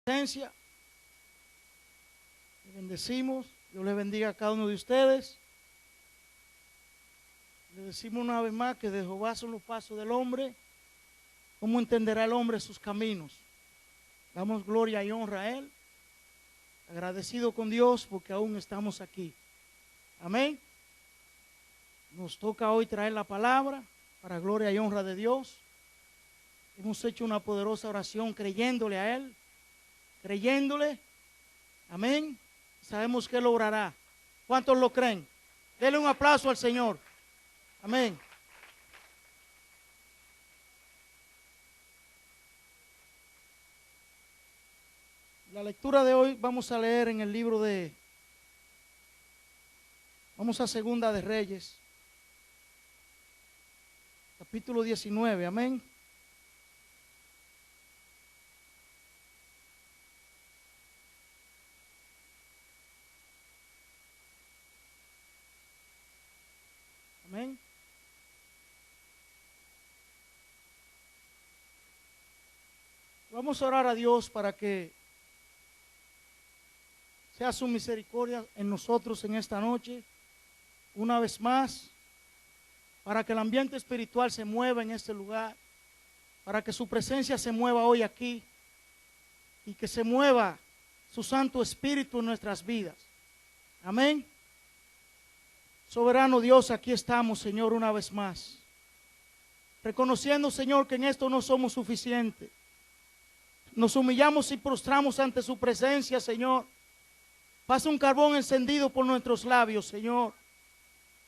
presencia. Le bendecimos. Dios les bendiga a cada uno de ustedes. Le decimos una vez más que de Jehová son los pasos del hombre. ¿Cómo entenderá el hombre sus caminos? Damos gloria y honra a Él. Agradecido con Dios porque aún estamos aquí. Amén. Nos toca hoy traer la palabra para gloria y honra de Dios. Hemos hecho una poderosa oración creyéndole a Él. Creyéndole. Amén. Sabemos que Él logrará. ¿Cuántos lo creen? Denle un aplauso al Señor. Amén. La lectura de hoy vamos a leer en el libro de, vamos a Segunda de Reyes, capítulo 19, amén. Amén. Vamos a orar a Dios para que sea su misericordia en nosotros en esta noche, una vez más, para que el ambiente espiritual se mueva en este lugar, para que su presencia se mueva hoy aquí y que se mueva su Santo Espíritu en nuestras vidas. Amén. Soberano Dios, aquí estamos, Señor, una vez más, reconociendo, Señor, que en esto no somos suficientes. Nos humillamos y prostramos ante su presencia, Señor. Pasa un carbón encendido por nuestros labios, Señor.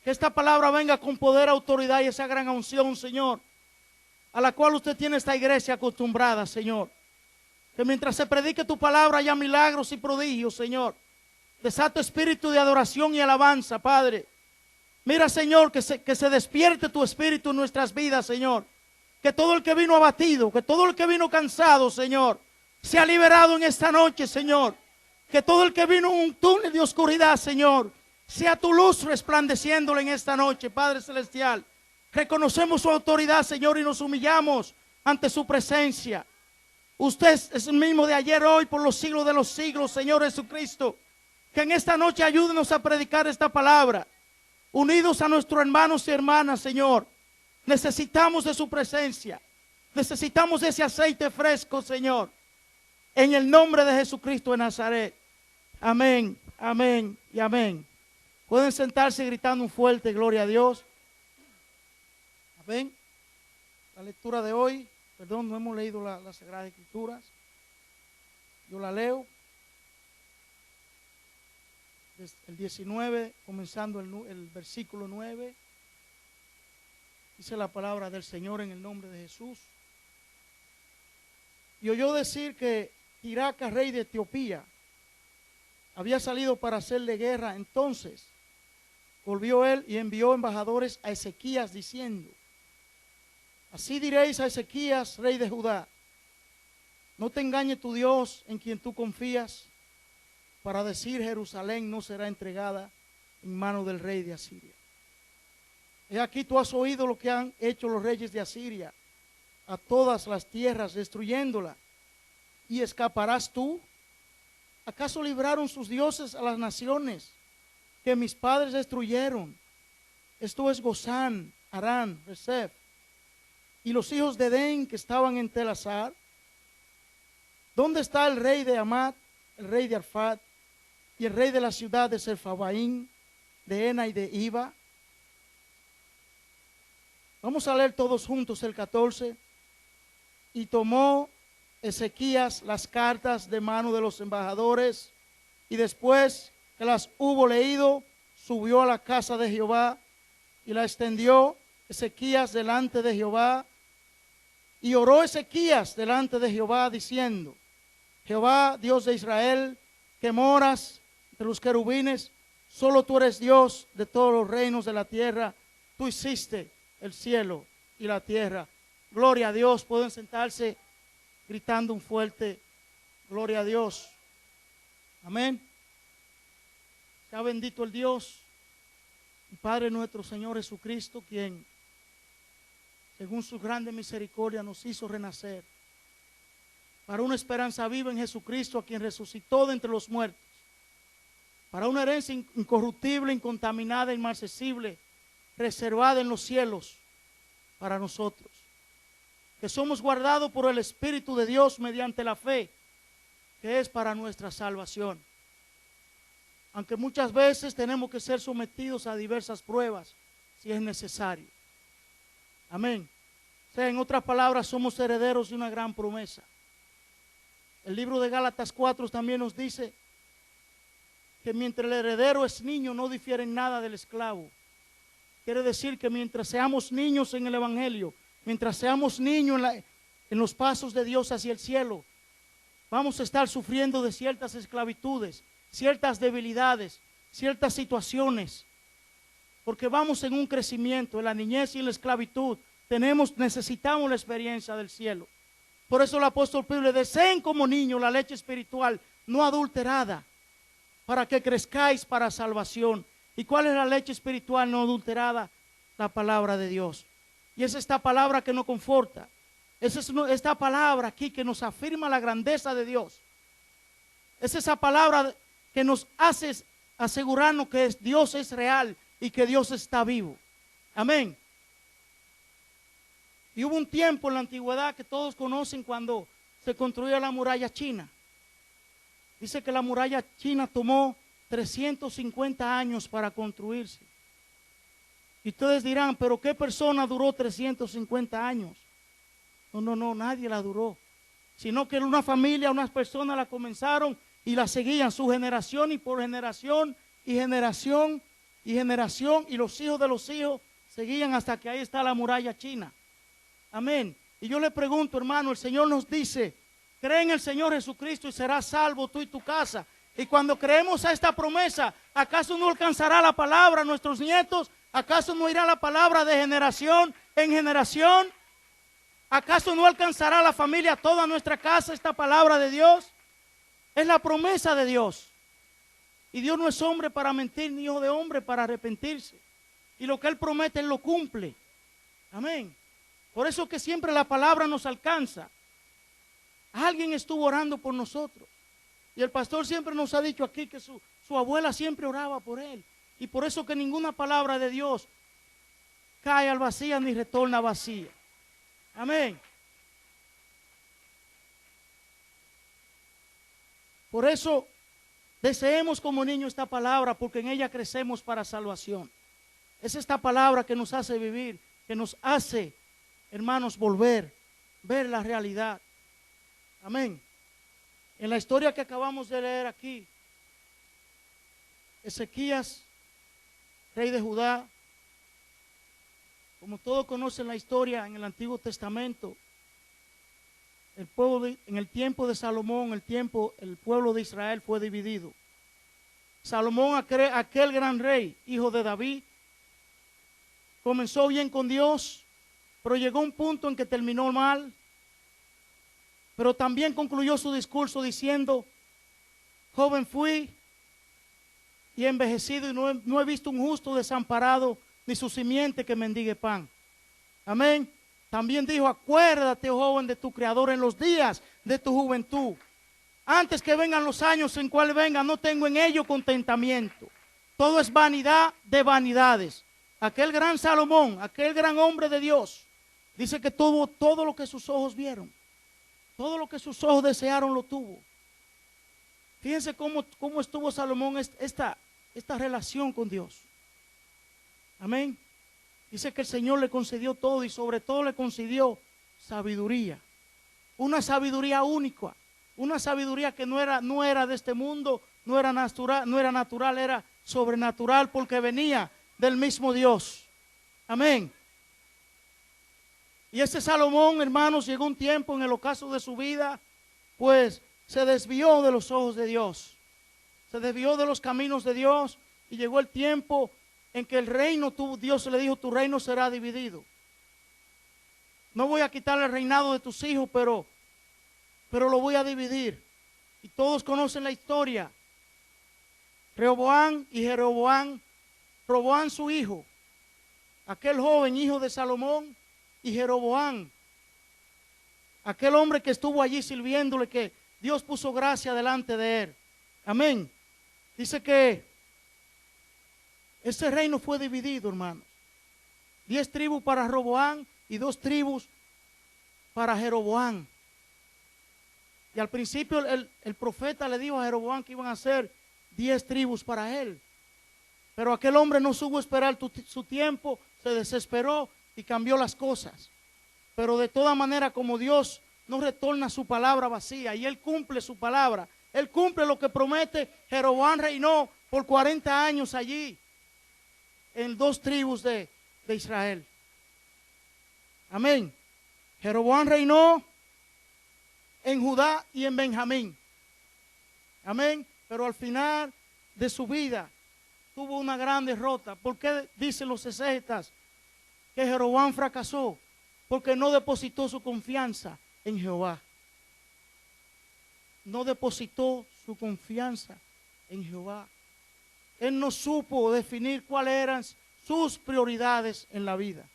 Que esta palabra venga con poder, autoridad y esa gran unción, Señor, a la cual usted tiene esta iglesia acostumbrada, Señor. Que mientras se predique tu palabra haya milagros y prodigios, Señor. Desata espíritu de adoración y alabanza, Padre. Mira, Señor, que se despierte tu espíritu en nuestras vidas, Señor. Que todo el que vino abatido, que todo el que vino cansado, Señor, sea liberado en esta noche, Señor. Que todo el que vino en un túnel de oscuridad, Señor, sea tu luz resplandeciéndole en esta noche, Padre Celestial. Reconocemos su autoridad, Señor, y nos humillamos ante su presencia. Usted es el mismo de ayer, hoy, por los siglos de los siglos, Señor Jesucristo. Que en esta noche ayúdenos a predicar esta palabra. Unidos a nuestros hermanos y hermanas, Señor. Necesitamos de su presencia. Necesitamos de ese aceite fresco, Señor. En el nombre de Jesucristo de Nazaret. Amén, amén y amén. Pueden sentarse gritando un fuerte gloria a Dios. Amén. La lectura de hoy, perdón, no hemos leído las Sagradas Escrituras. Yo la leo. Desde el 19, comenzando el versículo 9. Dice la palabra del Señor en el nombre de Jesús. Y oyó decir que Tiraca, rey de Etiopía, había salido para hacerle guerra. Entonces volvió él y envió embajadores a Ezequías diciendo: así diréis a Ezequías, rey de Judá: no te engañe tu Dios en quien tú confías, para decir Jerusalén no será entregada en mano del rey de Asiria. He aquí tú has oído lo que han hecho los reyes de Asiria a todas las tierras, destruyéndola. ¿Y escaparás tú? ¿Acaso libraron sus dioses a las naciones que mis padres destruyeron? Esto es Gozán, Harán, Rezef, y los hijos de Edén que estaban en Telasar. ¿Dónde está el rey de Amat, el rey de Arfad, y el rey de la ciudad de Sefarvaim, de Ena y de Iba? Vamos a leer todos juntos el 14. Y tomó Ezequías las cartas de mano de los embajadores, y después que las hubo leído, subió a la casa de Jehová y la extendió Ezequías delante de Jehová. Y oró Ezequías delante de Jehová diciendo: Jehová, Dios de Israel, que moras entre los querubines, solo tú eres Dios de todos los reinos de la tierra. Tú hiciste el cielo y la tierra. Gloria a Dios. Pueden sentarse gritando un fuerte gloria a Dios. Amén. Sea bendito el Dios y Padre nuestro Señor Jesucristo, quien según su grande misericordia nos hizo renacer para una esperanza viva en Jesucristo, a quien resucitó de entre los muertos, para una herencia incorruptible, incontaminada, inmarcesible, reservada en los cielos para nosotros, que somos guardados por el Espíritu de Dios mediante la fe, que es para nuestra salvación. Aunque muchas veces tenemos que ser sometidos a diversas pruebas, si es necesario. Amén. O sea, en otras palabras, somos herederos de una gran promesa. El libro de Gálatas 4 también nos dice que mientras el heredero es niño, no difiere en nada del esclavo. Quiere decir que mientras seamos niños en el Evangelio, mientras seamos niños en los pasos de Dios hacia el cielo, vamos a estar sufriendo de ciertas esclavitudes, ciertas debilidades, ciertas situaciones, porque vamos en un crecimiento. En la niñez y en la esclavitud necesitamos la experiencia del cielo. Por eso el apóstol Pablo: deseen como niños la leche espiritual no adulterada, para que crezcáis para salvación. ¿Y cuál es la leche espiritual no adulterada? La palabra de Dios. Y es esta palabra que nos conforta. Es esta palabra aquí que nos afirma la grandeza de Dios. Es esa palabra que nos hace asegurarnos que Dios es real y que Dios está vivo. Amén. Y hubo un tiempo en la antigüedad que todos conocen, cuando se construía la muralla china. Dice que la muralla china tomó 350 años para construirse. Y ustedes dirán: ¿pero qué persona duró 350 años? No, nadie la duró. Sino que una familia, unas personas la comenzaron y la seguían, su generación, y por generación y generación y generación, y los hijos de los hijos seguían hasta que ahí está la muralla china. Amén. Y yo le pregunto, hermano, el Señor nos dice: cree en el Señor Jesucristo y serás salvo tú y tu casa. Y cuando creemos a esta promesa, ¿acaso no alcanzará la palabra a nuestros nietos? ¿Acaso no irá la palabra de generación en generación? ¿Acaso no alcanzará la familia, toda nuestra casa, esta palabra de Dios? Es la promesa de Dios. Y Dios no es hombre para mentir, ni hijo de hombre para arrepentirse. Y lo que Él promete, Él lo cumple. Amén. Por eso que siempre la palabra nos alcanza. Alguien estuvo orando por nosotros. Y el pastor siempre nos ha dicho aquí que su abuela siempre oraba por él. Y por eso que ninguna palabra de Dios cae al vacío ni retorna vacía. Amén. Por eso deseemos como niños esta palabra, porque en ella crecemos para salvación. Es esta palabra que nos hace vivir, que nos hace, hermanos, ver la realidad. Amén. En la historia que acabamos de leer aquí, Ezequías, rey de Judá, como todos conocen la historia en el Antiguo Testamento, en el tiempo de Salomón, el pueblo de Israel fue dividido. Salomón, aquel gran rey, hijo de David, comenzó bien con Dios, pero llegó un punto en que terminó mal. Pero también concluyó su discurso diciendo: joven fui y envejecido, y no he visto un justo desamparado, ni su simiente que mendigue pan. Amén. También dijo: acuérdate, oh joven, de tu Creador en los días de tu juventud, antes que vengan los años en cuales vengan, no tengo en ello contentamiento. Todo es vanidad de vanidades. Aquel gran Salomón, aquel gran hombre de Dios, dice que tuvo todo lo que sus ojos vieron. Todo lo que sus ojos desearon lo tuvo. Fíjense cómo estuvo Salomón esta relación con Dios. Amén. Dice que el Señor le concedió todo, y sobre todo le concedió sabiduría. Una sabiduría única. Una sabiduría que no era de este mundo, no era natural, era sobrenatural, porque venía del mismo Dios. Amén. Y este Salomón, hermanos, llegó un tiempo en el ocaso de su vida, pues se desvió de los ojos de Dios. Se desvió de los caminos de Dios, y llegó el tiempo en que el reino, Dios le dijo: tu reino será dividido. No voy a quitarle el reinado de tus hijos, pero lo voy a dividir. Y todos conocen la historia. Rehoboam y Jeroboam. Roboam su hijo, aquel joven hijo de Salomón, y Jeroboam, Aquel hombre que estuvo allí sirviéndole, que Dios puso gracia delante de él. Amén. Dice que ese reino fue dividido, hermanos. 10 tribus para Roboam y 2 tribus para Jeroboam. Y al principio el profeta le dijo a Jeroboam que iban a ser 10 tribus para él. Pero aquel hombre no supo esperar su tiempo, se desesperó y cambió las cosas. Pero de toda manera, como Dios no retorna su palabra vacía y Él cumple su palabra, Él cumple lo que promete. Jeroboam reinó por 40 años allí, en 2 tribus de Israel. Amén. Jeroboam reinó en Judá y en Benjamín. Amén. Pero al final de su vida tuvo una gran derrota. ¿Por qué dicen los exegetas que Jeroboam fracasó? Porque no depositó su confianza en Jehová. No depositó su confianza en Jehová. Él no supo definir cuáles eran sus prioridades en la vida.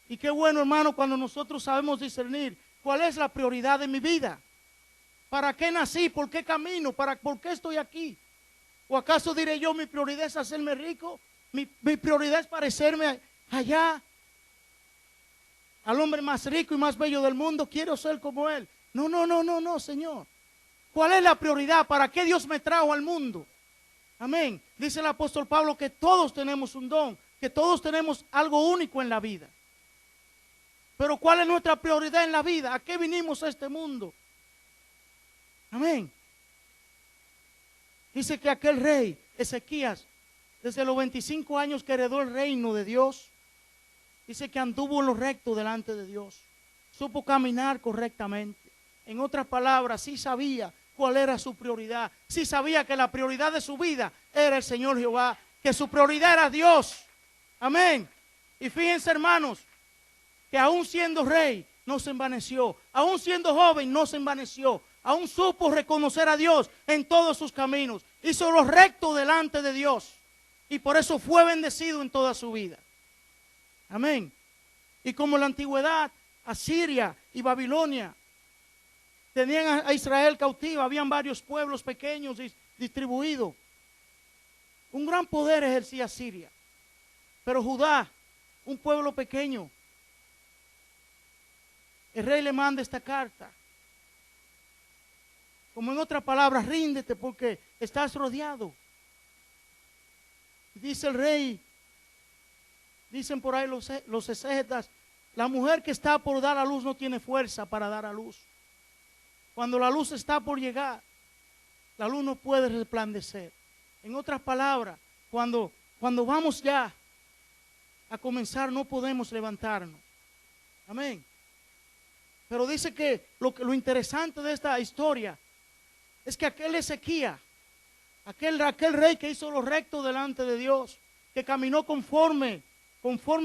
Y qué bueno, hermano, cuando nosotros sabemos discernir cuál es la prioridad de mi vida. ¿Para qué nací? ¿Por qué camino? ¿Por qué estoy aquí? ¿O acaso diré yo, mi prioridad es hacerme rico? Mi prioridad es parecerme allá al hombre más rico y más bello del mundo. Quiero ser como él. No, Señor. ¿Cuál es la prioridad? ¿Para qué Dios me trajo al mundo? Amén. Dice el apóstol Pablo que todos tenemos un don, que todos tenemos algo único en la vida. Pero ¿cuál es nuestra prioridad en la vida? ¿A qué vinimos a este mundo? Amén. Dice que aquel rey, Ezequías, desde los 25 años que heredó el reino de Dios, dice que anduvo en lo recto delante de Dios. Supo caminar correctamente. En otras palabras, sí sabía cuál era su prioridad. Sí sabía que la prioridad de su vida era el Señor Jehová, que su prioridad era Dios. Amén. Y fíjense, hermanos, que aún siendo rey no se envaneció, aún siendo joven no se envaneció, aún supo reconocer a Dios en todos sus caminos, hizo lo recto delante de Dios y por eso fue bendecido en toda su vida. Amén. Y como en la antigüedad, Asiria y Babilonia tenían a Israel cautiva, habían varios pueblos pequeños distribuidos. Un gran poder ejercía Siria, pero Judá, un pueblo pequeño. El rey le manda esta carta. Como en otras palabras, ríndete porque estás rodeado. Dice el rey, dicen por ahí los exegetas, la mujer que está por dar a luz no tiene fuerza para dar a luz. Cuando la luz está por llegar, la luz no puede resplandecer. En otras palabras, cuando vamos ya a comenzar no podemos levantarnos. Amén. Pero dice que lo interesante de esta historia es que aquel Ezequías, aquel rey que hizo lo recto delante de Dios, que caminó conforme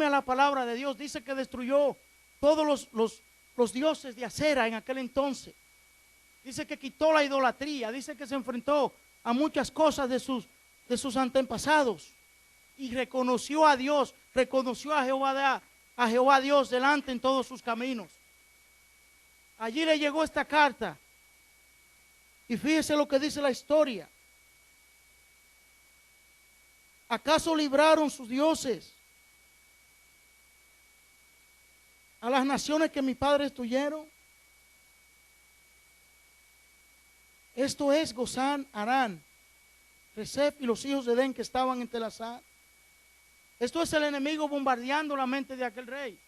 a la palabra de Dios, dice que destruyó todos los dioses de acera en aquel entonces. Dice que quitó la idolatría, dice que se enfrentó a muchas cosas de sus antepasados y reconoció a Dios, reconoció a Jehová Dios delante en todos sus caminos. Allí le llegó esta carta. Y fíjese lo que dice la historia. ¿Acaso libraron sus dioses a las naciones que mis padres destruyeron? Esto es Gozán, Harán, Resef y los hijos de Edén que estaban en Telasar. Esto es el enemigo bombardeando la mente de aquel rey.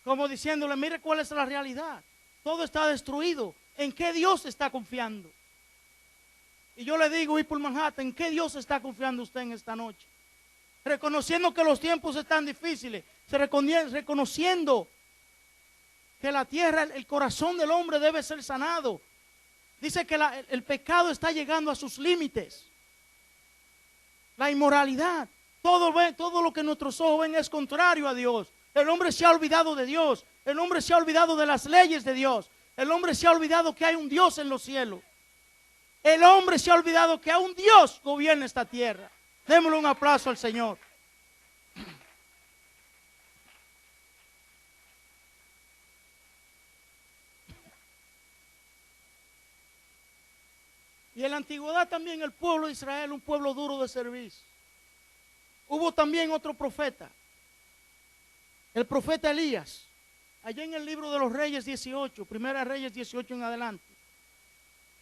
Como diciéndole, mire cuál es la realidad. Todo está destruido. ¿En qué Dios está confiando? Y yo le digo, y por Manhattan, ¿en qué Dios está confiando usted en esta noche? Reconociendo que los tiempos están difíciles, reconociendo que la tierra, el corazón del hombre debe ser sanado. Dice que el pecado está llegando a sus límites. La inmoralidad, todo lo que nuestros ojos ven es contrario a Dios. El hombre se ha olvidado de Dios. El hombre se ha olvidado de las leyes de Dios. El hombre se ha olvidado que hay un Dios en los cielos. El hombre se ha olvidado que a un Dios gobierna esta tierra. Démosle un aplauso al Señor. Y en la antigüedad también el pueblo de Israel, un pueblo duro de servicio. Hubo también otro profeta, el profeta Elías, allá en el libro de los Reyes 18, Primera Reyes 18 en adelante.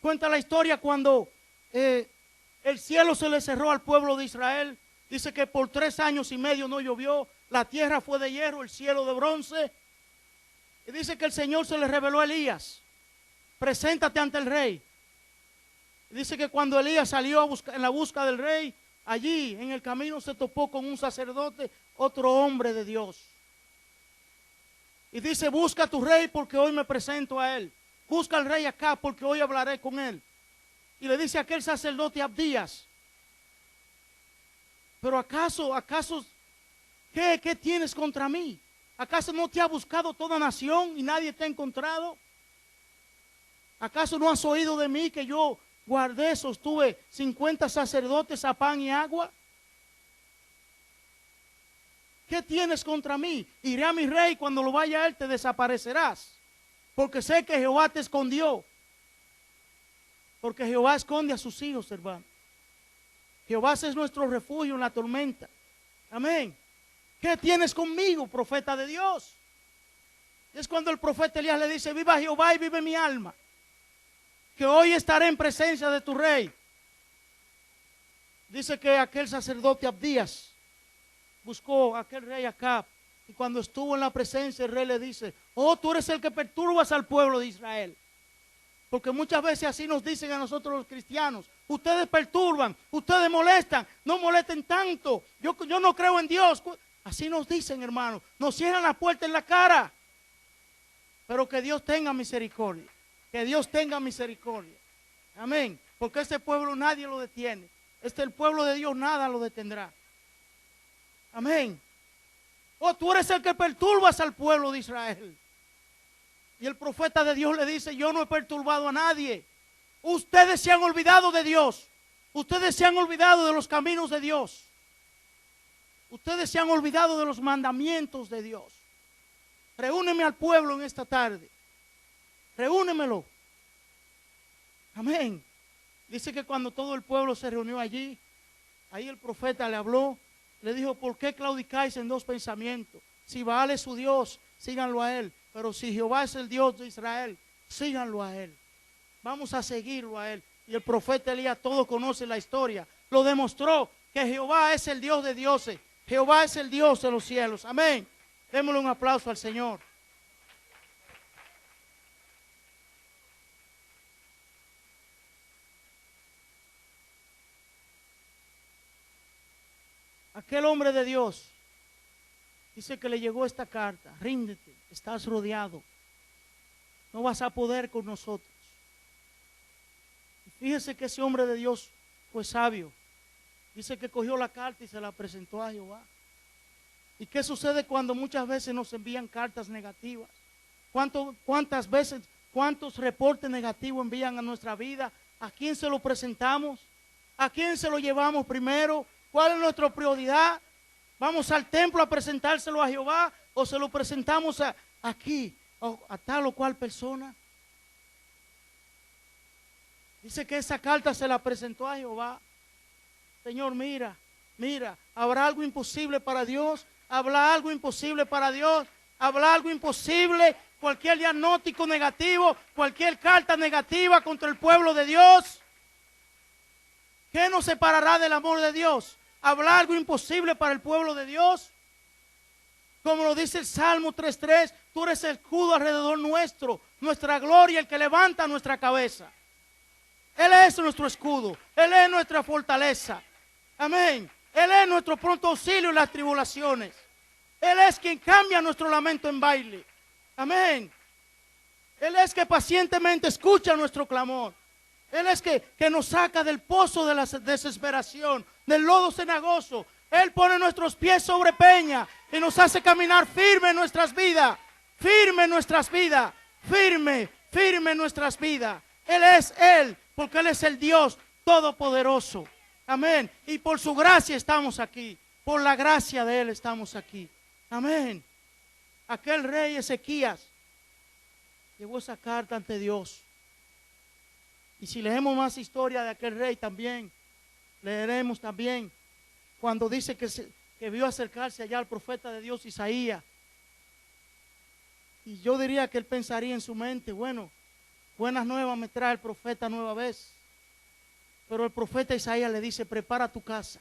Cuenta la historia cuando el cielo se le cerró al pueblo de Israel. Dice que por 3 años y medio no llovió, la tierra fue de hierro, el cielo de bronce. Y dice que el Señor se le reveló a Elías: preséntate ante el rey. Y dice que cuando Elías salió en la busca del rey, allí en el camino se topó con un sacerdote, otro hombre de Dios. Y dice: busca a tu rey porque hoy me presento a él. Busca al rey acá porque hoy hablaré con él. Y le dice a aquel sacerdote Abdías: pero acaso, ¿qué tienes contra mí? ¿Acaso no te ha buscado toda nación y nadie te ha encontrado? ¿Acaso no has oído de mí que yo guardé, sostuve 50 sacerdotes a pan y agua? ¿Qué tienes contra mí? Iré a mi rey, cuando lo vaya a él te desaparecerás, porque sé que Jehová te escondió. Porque Jehová esconde a sus hijos, hermano. Jehová es nuestro refugio en la tormenta. Amén. ¿Qué tienes conmigo, profeta de Dios? Es cuando el profeta Elías le dice: viva Jehová y vive mi alma, que hoy estaré en presencia de tu rey. Dice que aquel sacerdote Abdías buscó a aquel rey Acab, y cuando estuvo en la presencia, el rey le dice: oh, tú eres el que perturbas al pueblo de Israel. Porque muchas veces así nos dicen a nosotros los cristianos: ustedes perturban, ustedes molestan, no molesten tanto, yo no creo en Dios. Así nos dicen, hermanos, nos cierran la puerta en la cara. Pero que Dios tenga misericordia, que Dios tenga misericordia. Amén. Porque este pueblo nadie lo detiene. El pueblo de Dios nada lo detendrá. Amén. Oh, tú eres el que perturbas al pueblo de Israel. Y el profeta de Dios le dice: yo no he perturbado a nadie. Ustedes se han olvidado de Dios. Ustedes se han olvidado de los caminos de Dios. Ustedes se han olvidado de los mandamientos de Dios. Reúneme al pueblo en esta tarde. Reúnemelo. Amén. Dice que cuando todo el pueblo se reunió allí, ahí el profeta le habló. Le dijo: ¿por qué claudicáis en dos pensamientos? Si Baal es su Dios, síganlo a él. Pero si Jehová es el Dios de Israel, síganlo a él. Vamos a seguirlo a él. Y el profeta Elías, todos conocen la historia, lo demostró, que Jehová es el Dios de dioses. Jehová es el Dios de los cielos. Amén. Démosle un aplauso al Señor. Aquel hombre de Dios dice que le llegó esta carta: ríndete, estás rodeado, no vas a poder con nosotros. Y fíjese que ese hombre de Dios fue sabio. Dice que cogió la carta y se la presentó a Jehová. ¿Y qué sucede cuando muchas veces nos envían cartas negativas? ¿Cuántas veces, cuántos reportes negativos envían a nuestra vida? ¿A quién se lo presentamos? ¿A quién se lo llevamos primero? ¿Cuál es nuestra prioridad? ¿Vamos al templo a presentárselo a Jehová o se lo presentamos aquí a tal o cual persona? Dice que esa carta se la presentó a Jehová. Señor, mira, ¿habrá algo imposible para Dios? ¿Habrá algo imposible para Dios? ¿Habrá algo imposible? Cualquier diagnóstico negativo, cualquier carta negativa contra el pueblo de Dios, ¿qué nos separará del amor de Dios? ¿Habrá algo imposible para el pueblo de Dios? Como lo dice el Salmo 3:3, tú eres el escudo alrededor nuestro, nuestra gloria, el que levanta nuestra cabeza. Él es nuestro escudo, Él es nuestra fortaleza. Amén. Él es nuestro pronto auxilio en las tribulaciones. Él es quien cambia nuestro lamento en baile. Amén. Él es que pacientemente escucha nuestro clamor. Él es que nos saca del pozo de la desesperación, del lodo cenagoso. Él pone nuestros pies sobre peña y nos hace caminar firme en nuestras vidas. Firme en nuestras vidas. Firme en nuestras vidas. Él es Él, porque Él es el Dios todopoderoso. Amén. Y por su gracia estamos aquí. Por la gracia de Él estamos aquí. Amén. Aquel rey Ezequías llevó esa carta ante Dios. Y si leemos más historia de aquel rey también, leeremos también cuando dice que vio acercarse allá al profeta de Dios Isaías. Y yo diría que él pensaría en su mente, bueno, buenas nuevas me trae el profeta nueva vez. Pero el profeta Isaías le dice, prepara tu casa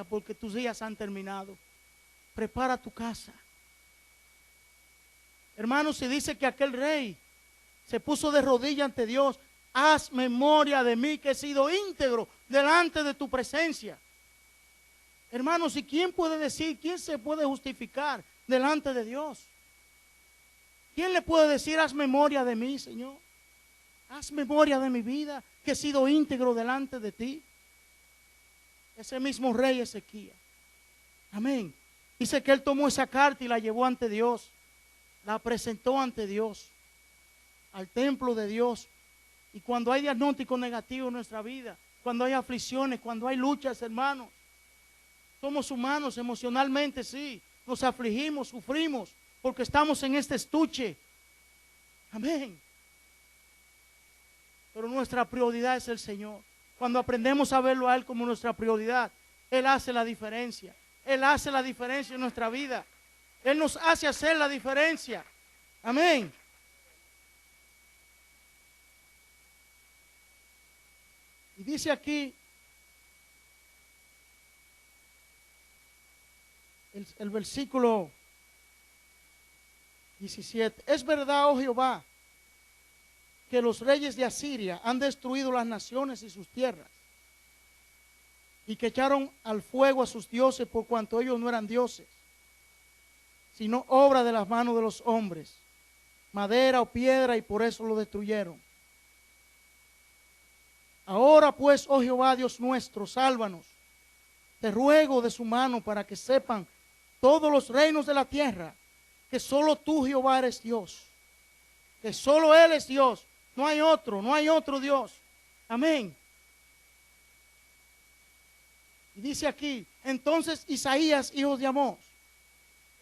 porque tus días han terminado. Prepara tu casa. Hermanos, se dice que aquel rey se puso de rodillas ante Dios. Haz memoria de mí que he sido íntegro delante de tu presencia. Hermanos, ¿y quién puede decir, quién se puede justificar delante de Dios? ¿Quién le puede decir, haz memoria de mí, Señor? Haz memoria de mi vida, que he sido íntegro delante de ti. Ese mismo rey Ezequías. Amén. Dice que él tomó esa carta y la llevó ante Dios. La presentó ante Dios, al templo de Dios. Y cuando hay diagnóstico negativo en nuestra vida, cuando hay aflicciones, cuando hay luchas, hermanos, somos humanos emocionalmente, sí. Nos afligimos, sufrimos, porque estamos en este estuche. Amén. Pero nuestra prioridad es el Señor. Cuando aprendemos a verlo a Él como nuestra prioridad, Él hace la diferencia. Él hace la diferencia en nuestra vida. Él nos hace hacer la diferencia. Amén. Y dice aquí el versículo 17. Es verdad, oh Jehová, que los reyes de Asiria han destruido las naciones y sus tierras, y que echaron al fuego a sus dioses por cuanto ellos no eran dioses, sino obra de las manos de los hombres, madera o piedra, y por eso lo destruyeron. Ahora pues, oh Jehová Dios nuestro, sálvanos. Te ruego de su mano para que sepan todos los reinos de la tierra que solo tú, Jehová, eres Dios. Que solo Él es Dios. No hay otro Dios. Amén. Y dice aquí, entonces Isaías, hijo de Amós,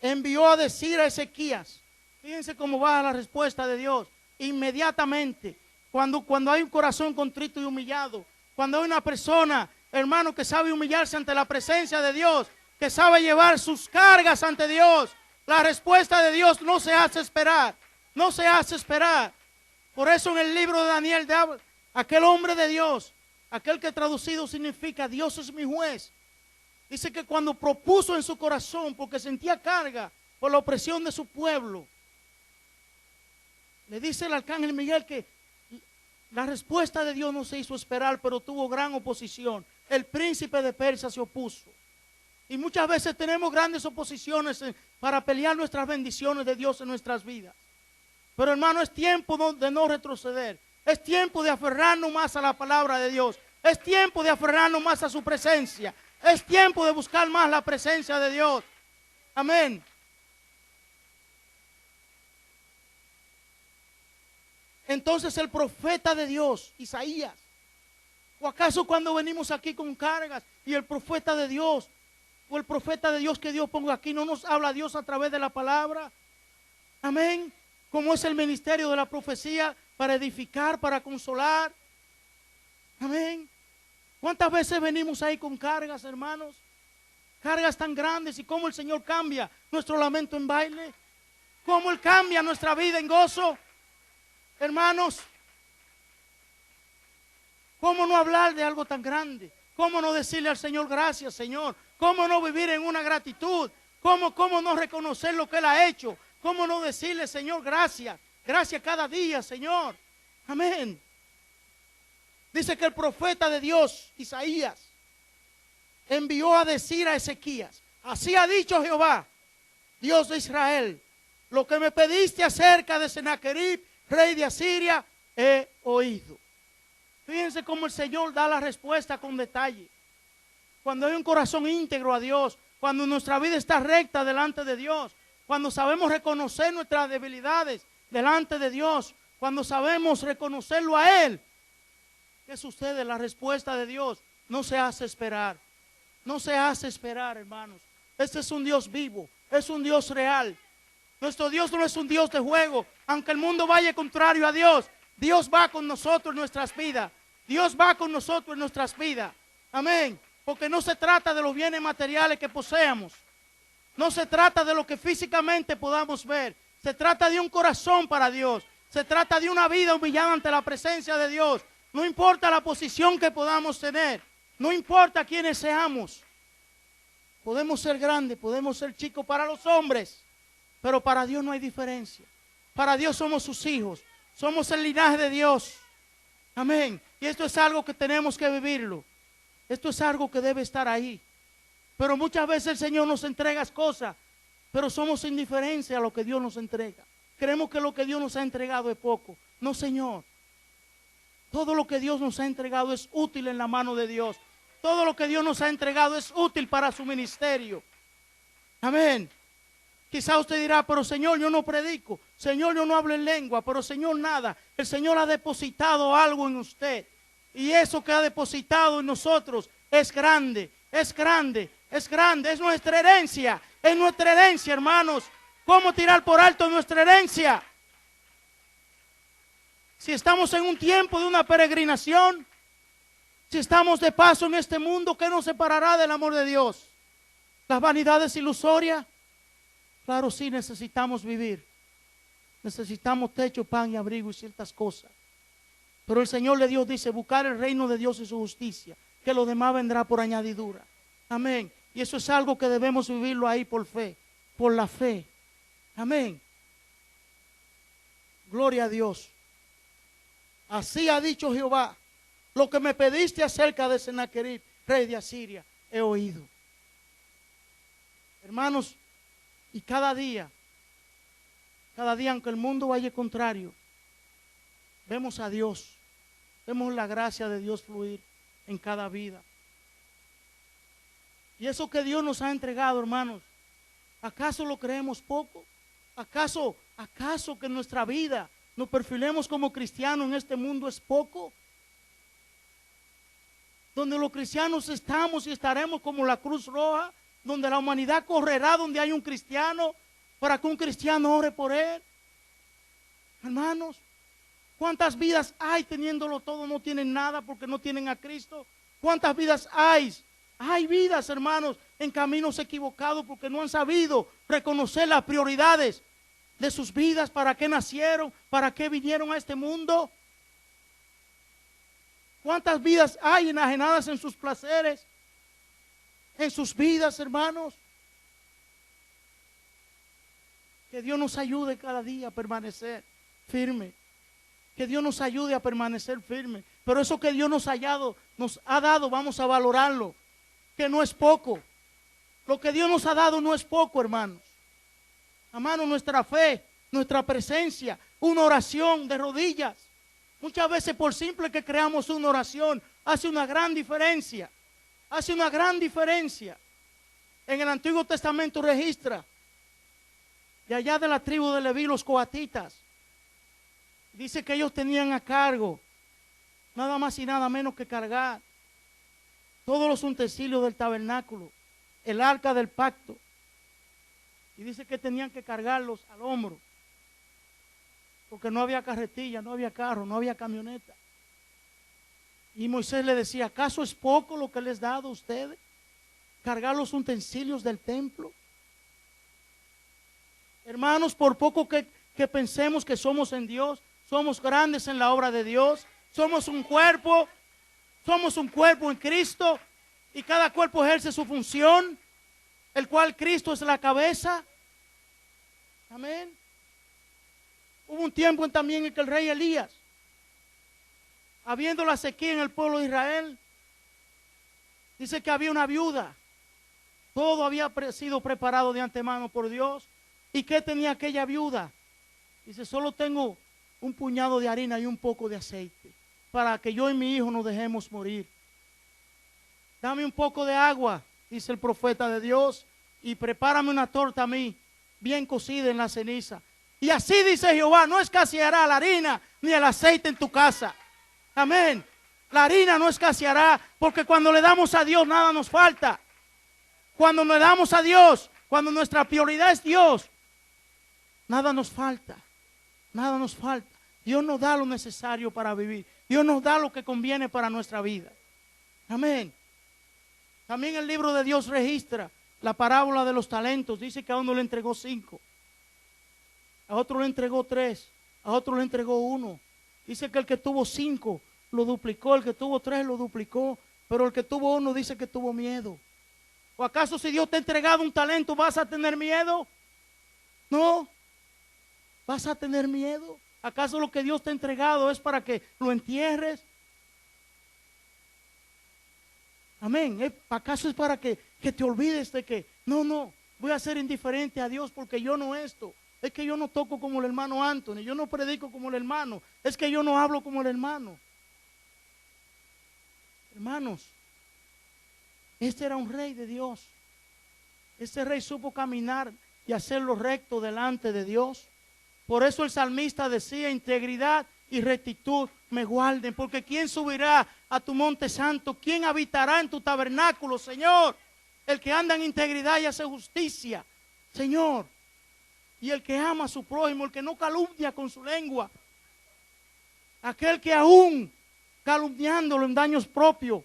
envió a decir a Ezequías, fíjense cómo va la respuesta de Dios, inmediatamente, cuando hay un corazón contrito y humillado, cuando hay una persona, hermano, que sabe humillarse ante la presencia de Dios, que sabe llevar sus cargas ante Dios, la respuesta de Dios no se hace esperar, no se hace esperar. Por eso en el libro de Daniel, aquel hombre de Dios, aquel que traducido significa Dios es mi juez, dice que cuando propuso en su corazón, porque sentía carga por la opresión de su pueblo, le dice el arcángel Miguel que la respuesta de Dios no se hizo esperar, pero tuvo gran oposición. El príncipe de Persia se opuso. Y muchas veces tenemos grandes oposiciones para pelear nuestras bendiciones de Dios en nuestras vidas. Pero hermano, es tiempo de no retroceder. Es tiempo de aferrarnos más a la palabra de Dios. Es tiempo de aferrarnos más a su presencia. Es tiempo de buscar más la presencia de Dios. Amén. Entonces el profeta de Dios, Isaías, ¿o acaso cuando venimos aquí con cargas y el profeta de Dios, o el profeta de Dios que Dios ponga aquí, no nos habla Dios a través de la palabra? Amén. Como es el ministerio de la profecía, para edificar, para consolar. Amén. ¿Cuántas veces venimos ahí con cargas, hermanos? Cargas tan grandes, y cómo el Señor cambia nuestro lamento en baile, cómo Él cambia nuestra vida en gozo. Hermanos, ¿cómo no hablar de algo tan grande? ¿Cómo no decirle al Señor gracias, Señor? ¿Cómo no vivir en una gratitud? ¿Cómo no reconocer lo que Él ha hecho? ¿Cómo no decirle, Señor, gracias? Gracias cada día, Señor. Amén. Dice que el profeta de Dios, Isaías, envió a decir a Ezequías, así ha dicho Jehová, Dios de Israel, lo que me pediste acerca de Sennacherib, rey de Asiria, he oído. Fíjense cómo el Señor da la respuesta con detalle. Cuando hay un corazón íntegro a Dios, cuando nuestra vida está recta delante de Dios, cuando sabemos reconocer nuestras debilidades delante de Dios, cuando sabemos reconocerlo a Él, ¿qué sucede? La respuesta de Dios no se hace esperar. No se hace esperar, hermanos. Este es un Dios vivo, es un Dios real. Nuestro Dios no es un Dios de juego. Aunque el mundo vaya contrario a Dios, Dios va con nosotros en nuestras vidas. Dios va con nosotros en nuestras vidas. Amén. Porque no se trata de los bienes materiales que poseamos. No se trata de lo que físicamente podamos ver. Se trata de un corazón para Dios. Se trata de una vida humillada ante la presencia de Dios. No importa la posición que podamos tener. No importa quiénes seamos. Podemos ser grandes, podemos ser chicos para los hombres. Pero para Dios no hay diferencia. Para Dios somos sus hijos. Somos el linaje de Dios. Amén. Y esto es algo que tenemos que vivirlo. Esto es algo que debe estar ahí. Pero muchas veces el Señor nos entrega cosas, pero somos indiferentes a lo que Dios nos entrega. Creemos que lo que Dios nos ha entregado es poco. No, Señor. Todo lo que Dios nos ha entregado es útil en la mano de Dios. Todo lo que Dios nos ha entregado es útil para su ministerio. Amén. Quizá usted dirá, pero Señor, yo no predico. Señor, yo no hablo en lengua. Pero Señor, nada. El Señor ha depositado algo en usted. Y eso que ha depositado en nosotros es grande, es grande, es grande. Es nuestra herencia, hermanos. ¿Cómo tirar por alto nuestra herencia? Si estamos en un tiempo de una peregrinación, si estamos de paso en este mundo, ¿qué nos separará del amor de Dios? ¿Las vanidades ilusorias? Claro, sí, necesitamos vivir. Necesitamos techo, pan y abrigo y ciertas cosas. Pero el Señor de Dios dice, buscar el reino de Dios y su justicia, que lo demás vendrá por añadidura. Amén. Y eso es algo que debemos vivirlo ahí por fe, por la fe. Amén. Gloria a Dios. Así ha dicho Jehová, lo que me pediste acerca de Sennacherib, rey de Asiria, he oído. Hermanos, y cada día, aunque el mundo vaya contrario, vemos a Dios. Vemos la gracia de Dios fluir en cada vida. Y eso que Dios nos ha entregado, hermanos, ¿acaso lo creemos poco? ¿Acaso que nuestra vida nos perfilemos como cristianos en este mundo es poco? Donde los cristianos estamos y estaremos como la Cruz Roja, donde la humanidad correrá donde hay un cristiano, para que un cristiano ore por él. Hermanos, ¿cuántas vidas hay teniéndolo todo, no tienen nada porque no tienen a Cristo? ¿Cuántas vidas hay? Hay vidas, hermanos, en caminos equivocados porque no han sabido reconocer las prioridades de sus vidas, para qué nacieron, para qué vinieron a este mundo. ¿Cuántas vidas hay enajenadas en sus placeres, en sus vidas, hermanos? Que Dios nos ayude cada día a permanecer firme. Que Dios nos ayude a permanecer firme. Pero eso que Dios nos ha dado, vamos a valorarlo. Que no es poco. Lo que Dios nos ha dado no es poco, hermanos. Hermanos, nuestra fe, nuestra presencia, una oración de rodillas. Muchas veces por simple que creamos una oración, hace una gran diferencia. Hace una gran diferencia. En el Antiguo Testamento registra, de allá de la tribu de Leví, los coatitas, dice que ellos tenían a cargo, nada más y nada menos que cargar todos los utensilios del tabernáculo, el arca del pacto. Y dice que tenían que cargarlos al hombro, porque no había carretilla, no había carro, no había camioneta. Y Moisés le decía, ¿acaso es poco lo que les he dado a ustedes? Cargar los utensilios del templo. Hermanos, por poco que pensemos que somos en Dios, somos grandes en la obra de Dios. Somos un cuerpo en Cristo, y cada cuerpo ejerce su función, el cual Cristo es la cabeza. Amén. Hubo un tiempo también en que el rey Elías, habiendo la sequía en el pueblo de Israel, dice que había una viuda. Todo había sido preparado de antemano por Dios. ¿Y qué tenía aquella viuda? Dice, solo tengo un puñado de harina y un poco de aceite, para que yo y mi hijo nos dejemos morir. Dame un poco de agua, dice el profeta de Dios, y prepárame una torta a mí, bien cocida en la ceniza. Y así dice Jehová, no escaseará la harina ni el aceite en tu casa. Amén. La harina no escaseará, porque cuando le damos a Dios nada nos falta. Cuando le damos a Dios, cuando nuestra prioridad es Dios, nada nos falta. Nada nos falta. Dios nos da lo necesario para vivir. Dios nos da lo que conviene para nuestra vida. Amén. También el libro de Dios registra la parábola de los talentos. Dice que a uno le entregó 5, a otro le entregó 3, a otro le entregó 1. Dice que el que tuvo 5 lo duplicó, el que tuvo 3 lo duplicó, pero el que tuvo 1 dice que tuvo miedo. ¿O acaso si Dios te ha entregado un talento vas a tener miedo? No. ¿Vas a tener miedo? ¿Acaso lo que Dios te ha entregado es para que lo entierres? Amén. ¿Acaso es para que te olvides de que no, voy a ser indiferente a Dios porque yo no esto? Es que yo no toco como el hermano Anthony, yo no predico como el hermano, es que yo no hablo como el hermano. Hermanos, este era un rey de Dios. Este rey supo caminar y hacerlo recto delante de Dios. Por eso el salmista decía: integridad y rectitud me guarden, porque ¿quién subirá a tu monte santo? ¿Quién habitará en tu tabernáculo, Señor? El que anda en integridad y hace justicia, Señor. Y el que ama a su prójimo, el que no calumnia con su lengua. Aquel que aún calumniándolo en daños propios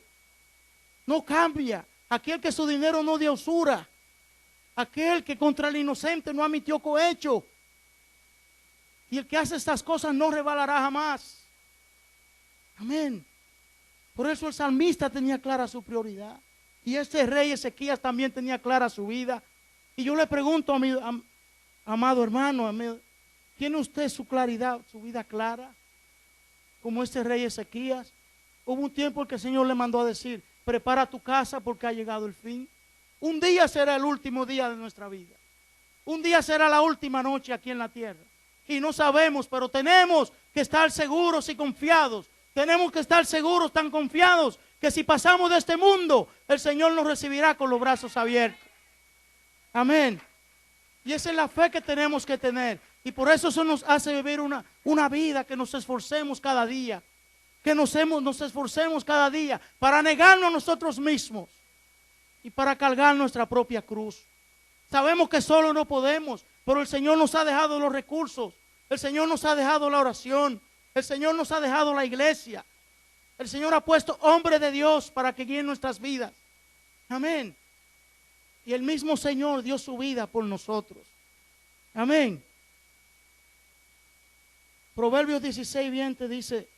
no cambia. Aquel que su dinero no dio usura. Aquel que contra el inocente no admitió cohecho. Y el que hace estas cosas no rebalará jamás. Amén. Por eso el salmista tenía clara su prioridad. Y este rey Ezequías también tenía clara su vida. Y yo le pregunto a mi amado hermano, ¿tiene usted su claridad, su vida clara? Como este rey Ezequías. Hubo un tiempo en que el Señor le mandó a decir: prepara tu casa porque ha llegado el fin. Un día será el último día de nuestra vida. Un día será la última noche aquí en la tierra. Y no sabemos, pero tenemos que estar seguros y confiados. Tenemos que estar seguros, tan confiados, que si pasamos de este mundo, el Señor nos recibirá con los brazos abiertos. Amén. Y esa es la fe que tenemos que tener. Y por eso nos hace vivir una vida que nos esforcemos cada día. Que nos esforcemos cada día para negarnos a nosotros mismos y para cargar nuestra propia cruz. Sabemos que solo no podemos, pero el Señor nos ha dejado los recursos. El Señor nos ha dejado la oración. El Señor nos ha dejado la iglesia. El Señor ha puesto hombres de Dios para que guíen nuestras vidas. Amén. Y el mismo Señor dio su vida por nosotros. Amén. Proverbios 16:20 dice: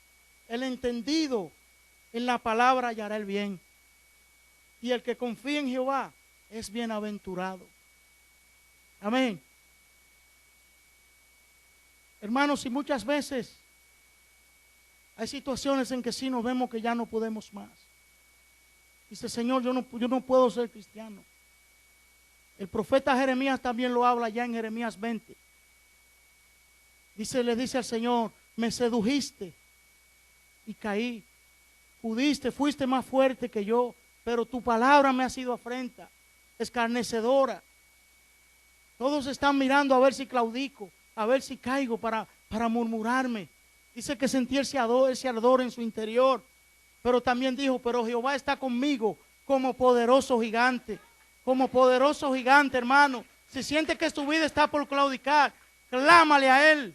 el entendido en la palabra hallará el bien, y el que confía en Jehová es bienaventurado. Amén. Hermanos, y muchas veces hay situaciones en que sí nos vemos que ya no podemos más. Dice: Señor, yo no puedo ser cristiano. El profeta Jeremías también lo habla ya en Jeremías 20. Le dice al Señor: me sedujiste y caí. Fuiste más fuerte que yo, pero tu palabra me ha sido afrenta, escarnecedora. Todos están mirando a ver si claudico, a ver si caigo para murmurarme. Dice que sentí ese ardor en su interior, pero también dijo: pero Jehová está conmigo como poderoso gigante. Como poderoso gigante, hermano. Si siente que su vida está por claudicar, clámale a Él.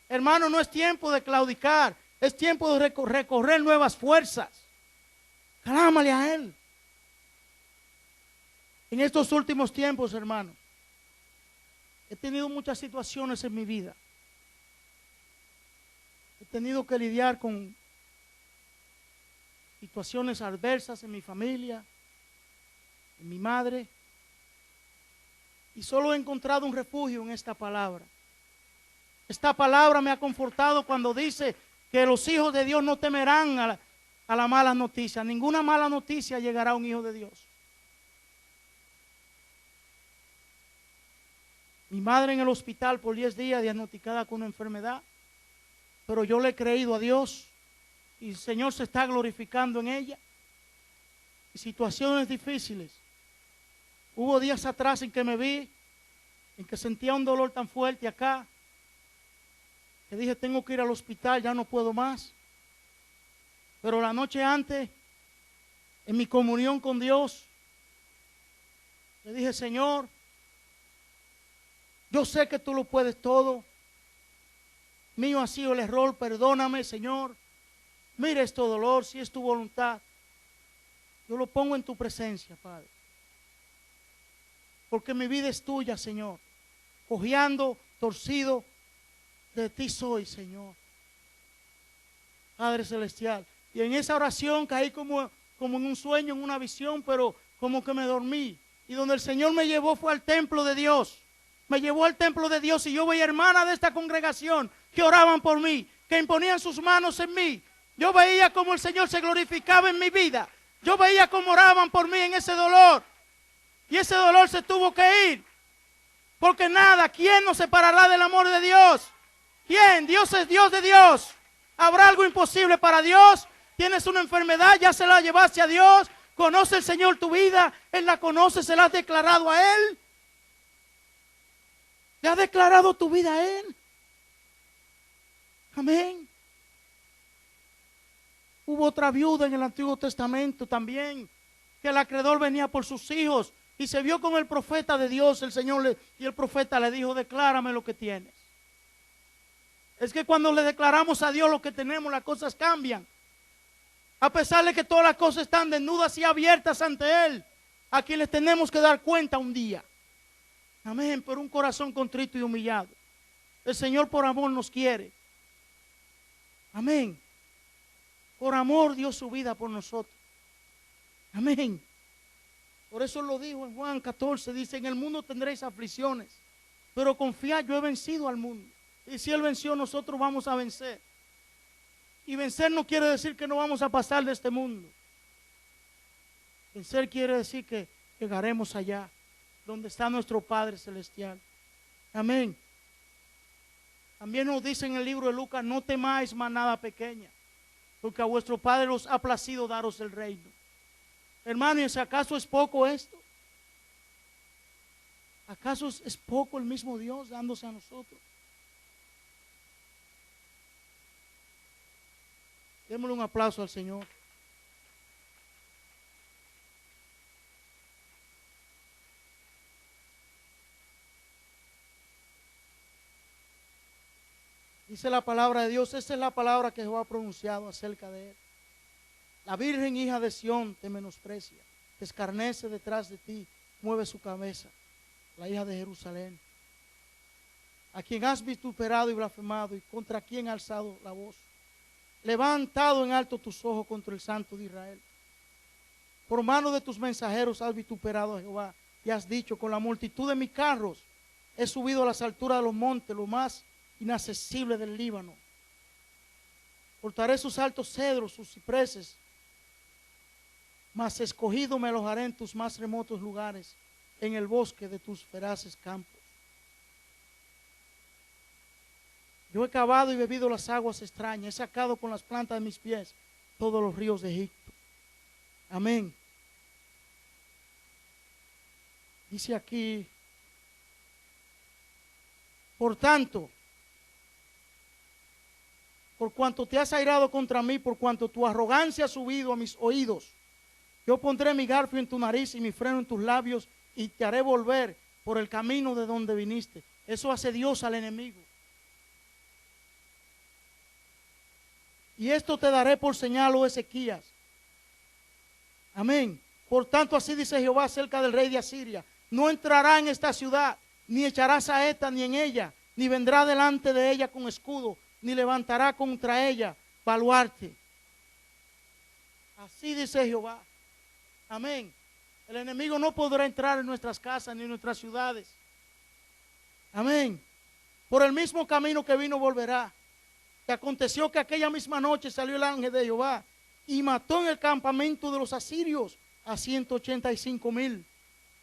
Hermano, no es tiempo de claudicar, es tiempo de recorrer nuevas fuerzas. Clámale a Él. En estos últimos tiempos, hermano, he tenido muchas situaciones en mi vida. He tenido que lidiar con situaciones adversas en mi familia, en mi madre, y solo he encontrado un refugio en esta palabra. Esta palabra me ha confortado cuando dice que los hijos de Dios no temerán a la mala noticia. Ninguna mala noticia llegará a un hijo de Dios. Mi madre en el hospital por 10 días diagnosticada con una enfermedad, pero yo le he creído a Dios y el Señor se está glorificando en ella. Y situaciones difíciles. Hubo días atrás en que me vi, en que sentía un dolor tan fuerte acá, que dije: tengo que ir al hospital, ya no puedo más. Pero la noche antes, en mi comunión con Dios, le dije: Señor, yo sé que tú lo puedes todo. Mío ha sido el error, perdóname, Señor. Mira este dolor, si es tu voluntad. Yo lo pongo en tu presencia, Padre. Porque mi vida es tuya, Señor. Cojeando, torcido, de ti soy, Señor. Padre Celestial. Y en esa oración caí como en un sueño, en una visión, pero como que me dormí. Y donde el Señor me llevó fue al templo de Dios. Me llevó al templo de Dios y yo veía hermanas de esta congregación que oraban por mí, que imponían sus manos en mí. Yo veía como el Señor se glorificaba en mi vida. Yo veía cómo oraban por mí en ese dolor. Y ese dolor se tuvo que ir. Porque nada, ¿quién nos separará del amor de Dios? ¿Quién? Dios es Dios de Dios. ¿Habrá algo imposible para Dios? ¿Tienes una enfermedad? ¿Ya se la llevaste a Dios? ¿Conoce el Señor tu vida? Él la conoce, ¿se la has declarado a Él? ¿Le has declarado tu vida a Él? Amén. Hubo otra viuda en el Antiguo Testamento también, que el acreedor venía por sus hijos y se vio con el profeta de Dios, el Señor, y el profeta le dijo, declárame lo que tienes. Es que cuando le declaramos a Dios lo que tenemos, las cosas cambian. A pesar de que todas las cosas están desnudas y abiertas ante Él, a quien les tenemos que dar cuenta un día. Amén, por un corazón contrito y humillado. El Señor por amor nos quiere. Amén. Por amor dio su vida por nosotros. Amén. Por eso lo dijo en Juan 14, dice, en el mundo tendréis aflicciones, pero confiad, yo he vencido al mundo. Y si Él venció, nosotros vamos a vencer. Y vencer no quiere decir que no vamos a pasar de este mundo. Vencer quiere decir que llegaremos allá, donde está nuestro Padre Celestial. Amén. También nos dice en el libro de Lucas, no temáis manada pequeña, porque a vuestro Padre os ha placido daros el reino. Hermano, ¿y si acaso es poco esto? ¿Acaso es poco el mismo Dios dándose a nosotros? Démosle un aplauso al Señor. Dice la palabra de Dios, esa es la palabra que Jehová ha pronunciado acerca de Él. La Virgen hija de Sión te menosprecia, te escarnece detrás de ti, mueve su cabeza, la hija de Jerusalén, a quien has vituperado y blasfemado y contra quien ha alzado la voz. Levantado en alto tus ojos contra el Santo de Israel. Por mano de tus mensajeros has vituperado a Jehová y has dicho, con la multitud de mis carros he subido a las alturas de los montes, lo más inaccesible del Líbano. Cortaré sus altos cedros, sus cipreses, mas escogido me alojaré en tus más remotos lugares, en el bosque de tus feraces campos. Yo he cavado y bebido las aguas extrañas, he sacado con las plantas de mis pies todos los ríos de Egipto. Amén. Dice aquí, por tanto, por cuanto te has airado contra mí, por cuanto tu arrogancia ha subido a mis oídos, yo pondré mi garfio en tu nariz y mi freno en tus labios y te haré volver por el camino de donde viniste. Eso hace Dios al enemigo. Y esto te daré por señal, oh Ezequías. Amén. Por tanto, así dice Jehová acerca del rey de Asiria: no entrará en esta ciudad, ni echará saeta ni en ella, ni vendrá delante de ella con escudo, ni levantará contra ella baluarte. Así dice Jehová. Amén. El enemigo no podrá entrar en nuestras casas ni en nuestras ciudades. Amén. Por el mismo camino que vino volverá. Y aconteció que aquella misma noche salió el ángel de Jehová y mató en el campamento de los asirios a 185,000.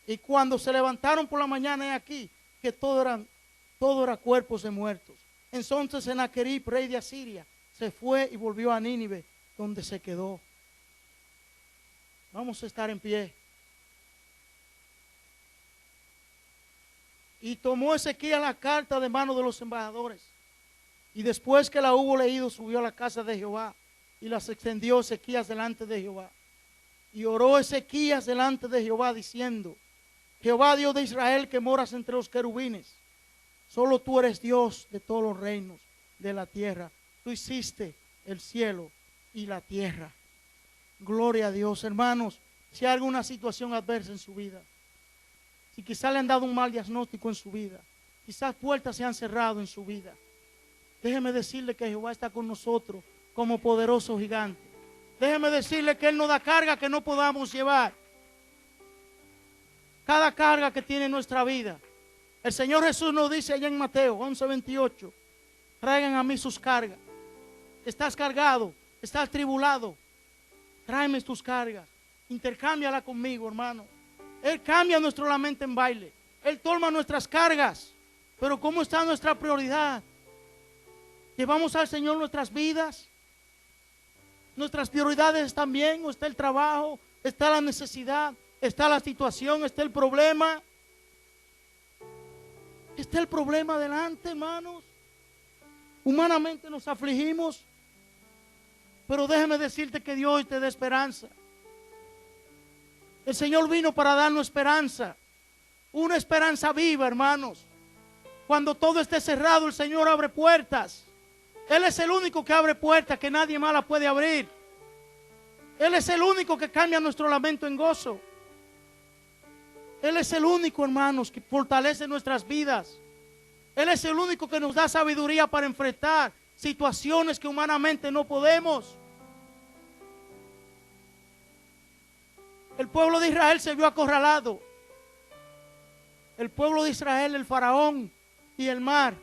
Y cuando se levantaron por la mañana, he aquí que todo era cuerpos de muertos. Entonces Sennacherib, rey de Asiria, se fue y volvió a Nínive, donde se quedó. Vamos a estar en pie. Y tomó Ezequías la carta de mano de los embajadores. Y después que la hubo leído, subió a la casa de Jehová y las extendió Ezequías delante de Jehová. Y oró Ezequías delante de Jehová diciendo: Jehová, Dios de Israel, que moras entre los querubines, solo tú eres Dios de todos los reinos. de la tierra. Tú hiciste el cielo y la tierra. Gloria a Dios, hermanos. Si hay alguna situación adversa en su vida, si quizás le han dado un mal diagnóstico en su vida, quizás puertas se han cerrado en su vida, déjeme decirle que Jehová está con nosotros como poderoso gigante. Déjeme decirle que Él nos da carga que no podamos llevar. Cada carga que tiene nuestra vida. El Señor Jesús nos dice allá en Mateo 11:28, traigan a mí sus cargas. Estás cargado, estás tribulado, tráeme tus cargas, intercámbiala conmigo, hermano. Él cambia nuestro lamento en baile. Él toma nuestras cargas. Pero ¿cómo está nuestra prioridad? ¿Llevamos al Señor nuestras vidas? ¿Nuestras prioridades están bien? ¿O está el trabajo? ¿Está la necesidad? ¿Está la situación? ¿Está el problema? ¿Está el problema delante, hermanos? Humanamente nos afligimos, pero déjeme decirte que Dios te da esperanza. El Señor vino para darnos esperanza, una esperanza viva, hermanos. Cuando todo esté cerrado, el Señor abre puertas. Él es el único que abre puertas que nadie más la puede abrir. Él es el único que cambia nuestro lamento en gozo. Él es el único, hermanos, que fortalece nuestras vidas. Él es el único que nos da sabiduría para enfrentar situaciones que humanamente no podemos. El pueblo de Israel se vio acorralado. El pueblo de Israel, el faraón y el mar.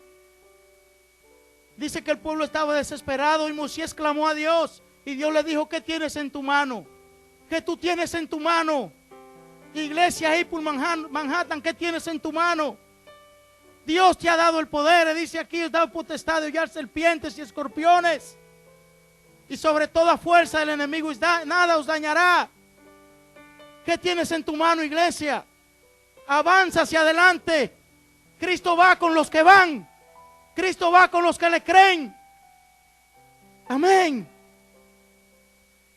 Dice que el pueblo estaba desesperado y Moisés clamó a Dios. Y Dios le dijo, ¿qué tienes en tu mano? ¿Qué tú tienes en tu mano? Iglesia ahí por Manhattan, ¿qué tienes en tu mano? Dios te ha dado el poder. Dice aquí, os da potestad de hollar serpientes y escorpiones. Y sobre toda fuerza del enemigo nada os dañará. ¿Qué tienes en tu mano, iglesia? Avanza hacia adelante. Cristo va con los que van. Cristo va con los que le creen. Amén.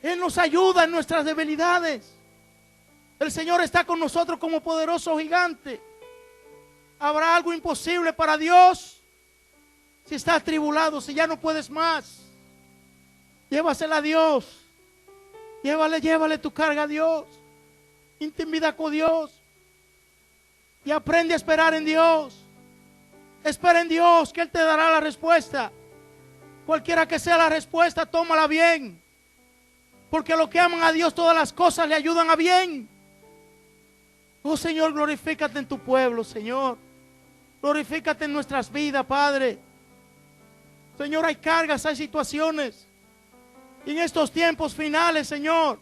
Él nos ayuda en nuestras debilidades. El Señor está con nosotros como poderoso gigante. ¿Habrá algo imposible para Dios? Si estás tribulado, si ya no puedes más, llévasela a Dios. Llévale tu carga a Dios. Intimida con Dios. Y aprende a esperar en Dios. Espera en Dios, que Él te dará la respuesta. Cualquiera que sea la respuesta, tómala bien. Porque los que aman a Dios, todas las cosas le ayudan a bien. Oh Señor, glorifícate en tu pueblo, Señor. Glorifícate en nuestras vidas, Padre. Señor, hay cargas, hay situaciones. Y en estos tiempos finales, Señor,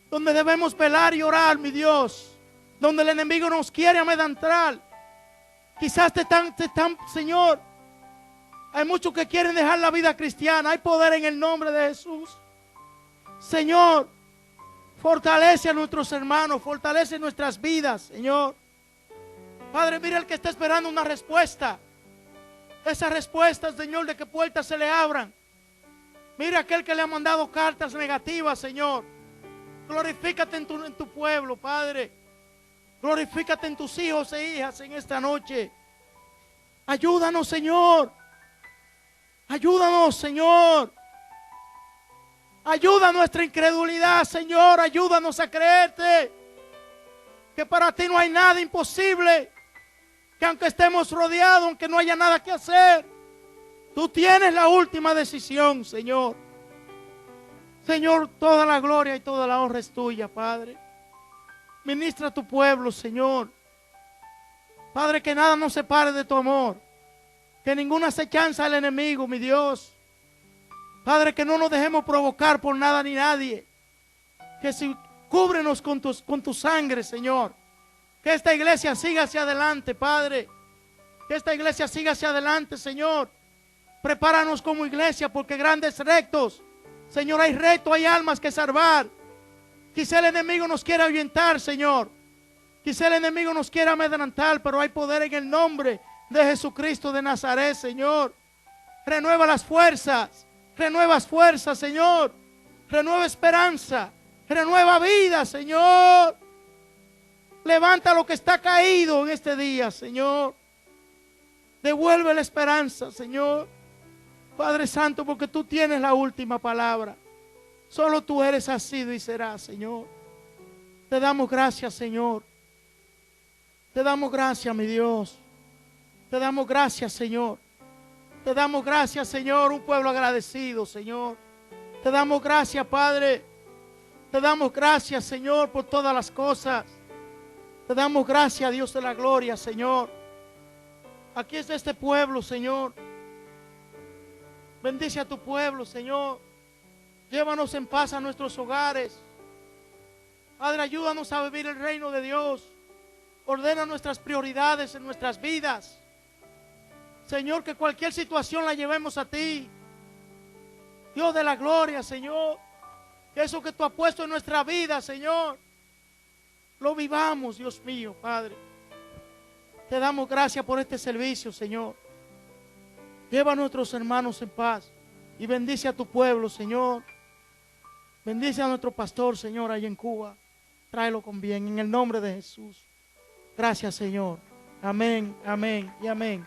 donde debemos velar y orar, mi Dios, donde el enemigo nos quiere amedrentar. Quizás Señor, hay muchos que quieren dejar la vida cristiana. Hay poder en el nombre de Jesús. Señor, fortalece a nuestros hermanos, fortalece nuestras vidas, Señor. Padre, mira el que está esperando una respuesta. Esa respuesta, Señor, de que puertas se le abran. Mira aquel que le ha mandado cartas negativas, Señor. Glorifícate en tu pueblo, Padre. Glorifícate en tus hijos e hijas en esta noche. Ayúdanos, Señor. Ayúdanos, Señor. Ayuda nuestra incredulidad, Señor. Ayúdanos a creerte que para ti no hay nada imposible. Que aunque estemos rodeados, aunque no haya nada que hacer, tú tienes la última decisión, Señor. Señor, toda la gloria y toda la honra es tuya, Padre. Ministra a tu pueblo, Señor. Padre, que nada nos separe de tu amor. Que ninguna acechanza del enemigo, mi Dios. Padre, que no nos dejemos provocar por nada ni nadie. Que si cúbrenos con tu sangre, Señor. Que esta iglesia siga hacia adelante, Padre. Que esta iglesia siga hacia adelante, Señor. Prepáranos como iglesia, porque grandes retos, Señor, hay retos, hay almas que salvar. Quizá el enemigo nos quiera ahuyentar, Señor. Quizá el enemigo nos quiera amedrentar, pero hay poder en el nombre de Jesucristo de Nazaret, Señor. Renueva las fuerzas. Renueva fuerzas, Señor. Renueva esperanza. Renueva vida, Señor. Levanta lo que está caído en este día, Señor. Devuelve la esperanza, Señor. Padre Santo, porque tú tienes la última palabra. Solo tú eres, has sido y serás, Señor. Te damos gracias, Señor. Te damos gracias, mi Dios. Te damos gracias, Señor. Te damos gracias, Señor, un pueblo agradecido, Señor. Te damos gracias, Padre. Te damos gracias, Señor, por todas las cosas. Te damos gracias, Dios de la gloria, Señor. Aquí está este pueblo, Señor. Bendice a tu pueblo, Señor. Llévanos en paz a nuestros hogares. Padre, ayúdanos a vivir el reino de Dios. Ordena nuestras prioridades en nuestras vidas. Señor, que cualquier situación la llevemos a ti. Dios de la gloria, Señor. Que eso que tú has puesto en nuestra vida, Señor, lo vivamos, Dios mío, Padre. Te damos gracias por este servicio, Señor. Lleva a nuestros hermanos en paz y bendice a tu pueblo, Señor. Bendice a nuestro pastor, Señor, allá en Cuba. Tráelo con bien, en el nombre de Jesús. Gracias, Señor. Amén, amén y amén.